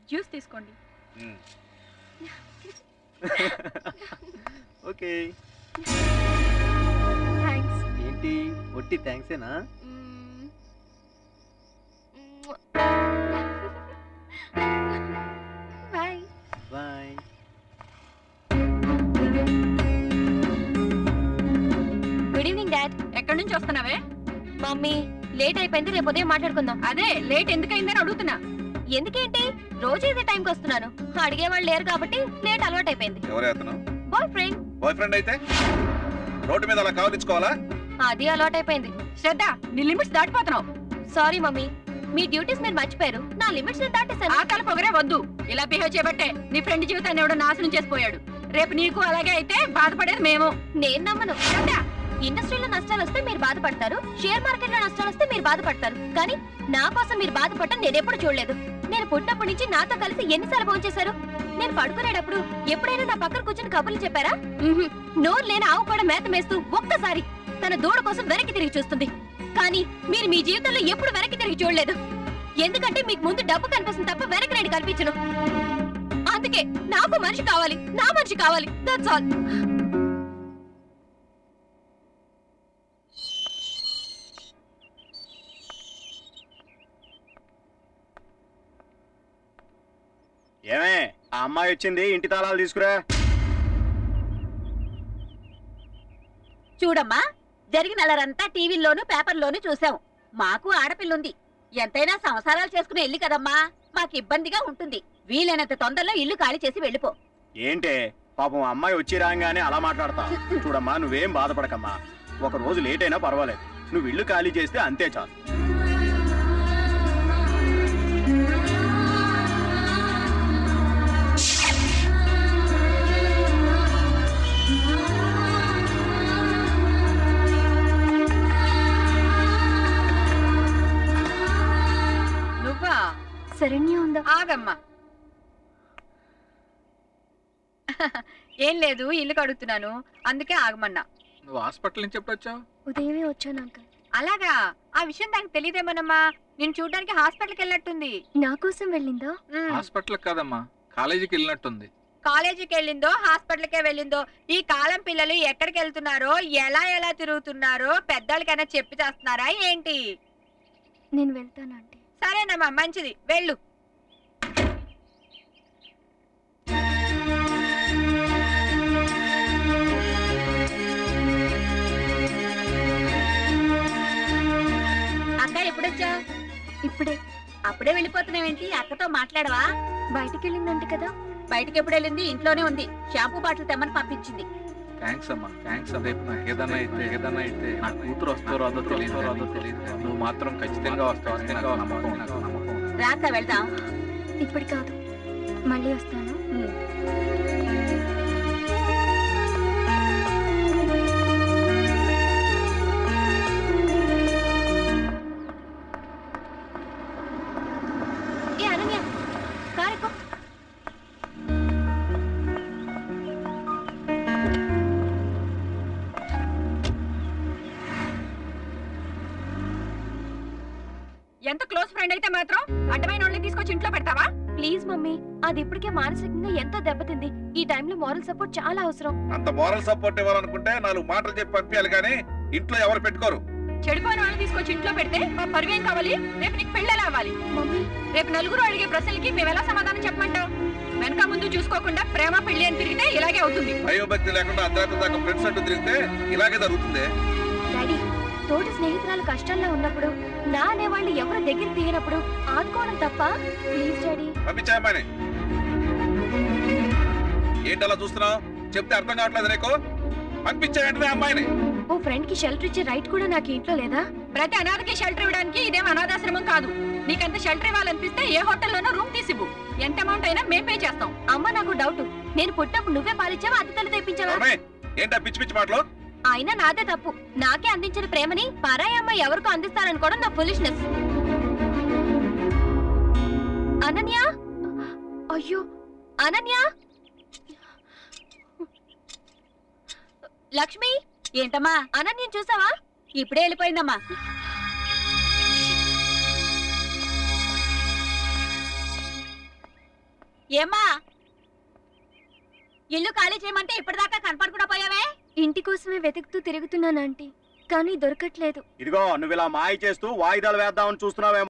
Juice తీసుకోండి. Okay. Thanks. ఏంటి ఒట్టి థ్యాంక్సేనా? Bye bye. Good evening dad. ఎక్కడి నుంచి వస్తున్నావే? మమ్మీ లేట్ అయిపోయింది, రేపు ఉదయం మాట్లాడుకుందాం. అదే లేట్ ఎందుకైందని అడుగుతున్నా. ఎందుకేంటి రోజు ఇదే టైంకి వస్తున్నాను, అడిగేవాళ్ళు లేరు కాబట్టి లేట్ అలవాటు అయిపోయింది. ఎవరే అతను? Boy friend. బాయ్ ఫ్రెండ్ అయితే రోడ్డు మీద అలా కావలించుకోవాలా? అది అలవాటు అయిపోయింది. శ్రద్ధ, నీ లిమిట్స్ దాటిపోతున్నావు. సారీ మమ్మీ, మీ డ్యూటీస్ మీరు మర్చిపోయారు, నా లిమిట్స్ నేను దాటేశాను. ఆ తల పొగరే వద్దు. ఇలా బిహేవ్ చేయబట్టే నీ ఫ్రెండ్ జీవితాన్ని ఎవడో నాశనం చేసిపోయాడు. రేపు నీకు అలాగే అయితే బాధపడేది మేము. నేను నమ్మను. ఇండస్ట్రీలో నష్టాలు వస్తే మీరు బాధపడతారు, షేర్ మార్కెట్ లో నష్టాలు వస్తే మీరు బాధపడతారు, కానీ నా కోసం మీరు బాధపడటం నేను ఎప్పుడు చూడలేదు. నేను పుట్టినప్పటి నుంచి నాతో కలిసి ఎన్నిసార్లు ఫోన్ చేశారు? నేను పడుకునేటప్పుడు ఎప్పుడైనా నా పక్కన కూర్చొని కబుర్లు చెప్పారా? నోరు లేని ఆవు కూడా మేత మేస్తూ ఒక్కసారి తన దూడ కోసం వెనక్కి తిరిగి చూస్తుంది. కానీ మీరు మీ జీవితంలో ఎప్పుడు వెనక్కి తిరిగి చూడలేదు. ఎందుకంటే మీకు ముందు డబ్బు కనిపిస్తుంది తప్ప వెనక్కి నేను కనిపించను. అందుకే నాకు మనిషి కావాలి, నా మనిషి కావాలి. That's all. ఏమే ఆ అమ్మాయి వచ్చింది, ఇంటి తాళాలు తీసుకురా. చూడమ్మా, జరిగిన అల్లరంతా టీవీల్లోనూ పేపర్లోనూ చూసాం. మాకు ఆడపిల్లుంది. ఎంతైనా సంసారాలు చేసుకునే ఇల్లు కదమ్మా, మాకు ఇబ్బందిగా ఉంటుంది. వీలైనంత తొందరలో ఇల్లు ఖాళీ చేసి వెళ్ళిపో. ఏంటే పాపం అమ్మాయి వచ్చి రాగానే అలా మాట్లాడతా? చూడమ్మా, నువ్వేం బాధపడకమ్మా. ఒక రోజు లేట్ అయినా పర్వాలేదు, నువ్వు ఇల్లు ఖాళీ చేస్తే అంతే చాలు. నువ్వా? శరణ్య ఉందా? ఆగమ్మా. ఏం లేదు, ఇల్లు కడుగుతున్నాను, అందుకే ఆగమన్నా. నువ్వు హాస్పిటల్ నుంచి ఎప్పుడు వచ్చావు? ఉదయమే వచ్చాను అంకుల్. అలాగా? ఆ విషయం దానికి తెలియదేమోనమ్మా. నేను చూడడానికి హాస్పిటల్కి వెళ్ళినట్టుంది. నా కోసం వెళ్ళిందా? హాస్పిటల్ కాదమ్మా, కాలేజీకి వెళ్ళినట్టుంది. కాలేజీకి వెళ్ళిందో హాస్పిటల్కే వెళ్ళిందో, ఈ కాలం పిల్లలు ఎక్కడికి వెళ్తున్నారో ఎలా తిరుగుతున్నారో పెద్దోళ్ళకైనా చెప్పి చేస్తున్నారా ఏంటి? నేను వెళ్తాను ఆంటీ. సరేనమ్మా, మంచిది, వెళ్ళు. అక్క ఎప్పుడొచ్చా? ఇప్పుడే. అప్పుడే వెళ్ళిపోతున్నావేంటి? అక్కతో మాట్లాడవా? బయటికి వెళ్ళిందంట కదా. బయటికి ఎప్పుడు వెళ్ళింది? ఇంట్లోనే ఉంది. షాంపూ బాటిల్ తెమ్మని పంపించింది. థ్యాంక్స్ అమ్మా, థ్యాంక్స్. రేపు నాకు ఏదైనా అయితే నా కూతురు వస్తారో రాదో తెలియదు. నువ్వు మాత్రం ఖచ్చితంగా వస్తావు, నమ్మకం. రాక వెళ్దాం. ఇప్పుడు కాదు, మళ్ళీ వస్తాను. ఏ అనన్య, కారెక్కో. ఎంత క్లోజ్ ఫ్రెండ్ అయితే మాత్రం అడ్డమైన వాళ్ళని తీసుకొచ్చి ఇంట్లో పెడతావా? ప్లీజ్ మమ్మీ, అది ఇప్పటికే మానసికంగా ఎంతో దెబ్బతింది. ఈ టైంలో మోరల్ సపోర్ట్ చాలా అవసరం. అంత మోరల్ సపోర్ట్ ఇవ్వాలనుకుంటే 4 మాటలు చెప్పి పంపించాలి, కానీ ఇంట్లో ఎవరు పెట్టుకోరు. చెడిపోయిన వాళ్ళని తీసుకొచ్చి ఇంట్లో పెడితే మా పరువేం కావాలి? రేపు నీకు పెళ్ళేలా అవ్వాలి? మమ్మీ, రేపు నలుగురు అడిగే ప్రశ్నలకి మేము ఎలా సమాధానం చెప్పమంటావు? వెనక ముందు చూసుకోకుండా ప్రేమ పెళ్లి అని తిరిగితే ఇలాగే అవుతుంది. భయభక్తి లేకుండా అర్ధరాత్రి దాకా ఫ్రెండ్స్ అంటూ తిరిగితే ఇలాగే జరుగుతుంది. డాడీ, తోటి స్నేహితురాలు కష్టంలో ఉన్నప్పుడు నా అనేవాళ్ళు ఎవరు దగ్గర తీయనప్పుడు ఆదుకోవడం తప్ప? Please daddy. పంపించాయమ్మని. ఏంటలా చూస్తున్నావు? చెప్తే అర్థం కావట్లేదు నీకు? పంపించాయంటే అమ్మాయిని. ఓ ఫ్రెండ్ కి షెల్టర్ ఇచ్చే రైట్ కూడా నాకు ఇంట్లో లేదా? ప్రతి అనాథకి షెల్టర్ ఇవ్వడానికి ఇదేం అనాథాశ్రమం కాదు. నీకంత షెల్టర్ ఇవ్వాలనిపిస్తే ఏ హోటల్లోనో రూమ్ తీసివ్వు. ఎంత అమౌంట్ అయినా మేం పే చేస్తాం. అమ్మ, నాకు డౌట్. నేను పుట్టినప్పుడు నువ్వే పాలిచ్చావా, అతిథులు తెప్పించావా? ఏంటా పిచ్చి పిచ్చి మాటలు? అయినా నాదే తప్పు. నాకే అందించిన ప్రేమని పరాయి అమ్మాయి ఎవరికో అందిస్తారనుకోవడం నా ఫులిష్నెస్. అనన్య, అయ్యో అనన్య. లక్ష్మి. ఏంటమ్మా? అనన్యం చూసావా? ఇప్పుడే వెళ్ళిపోయిందమ్మా. ఏమ్మా ఇల్లు ఖాళీ చేయమంటే ఇప్పటిదాకా కనపడకుండా పోయావే? ఇంటి కోసమే వెతుకుతూ తిరుగుతున్నాను ఆంటీ, కానీ దొరకట్లేదు. ఇదిగో నువ్వు ఇలా మాయ చేస్తూ వాయిదాలు వేద్దామని చూస్తున్నావే.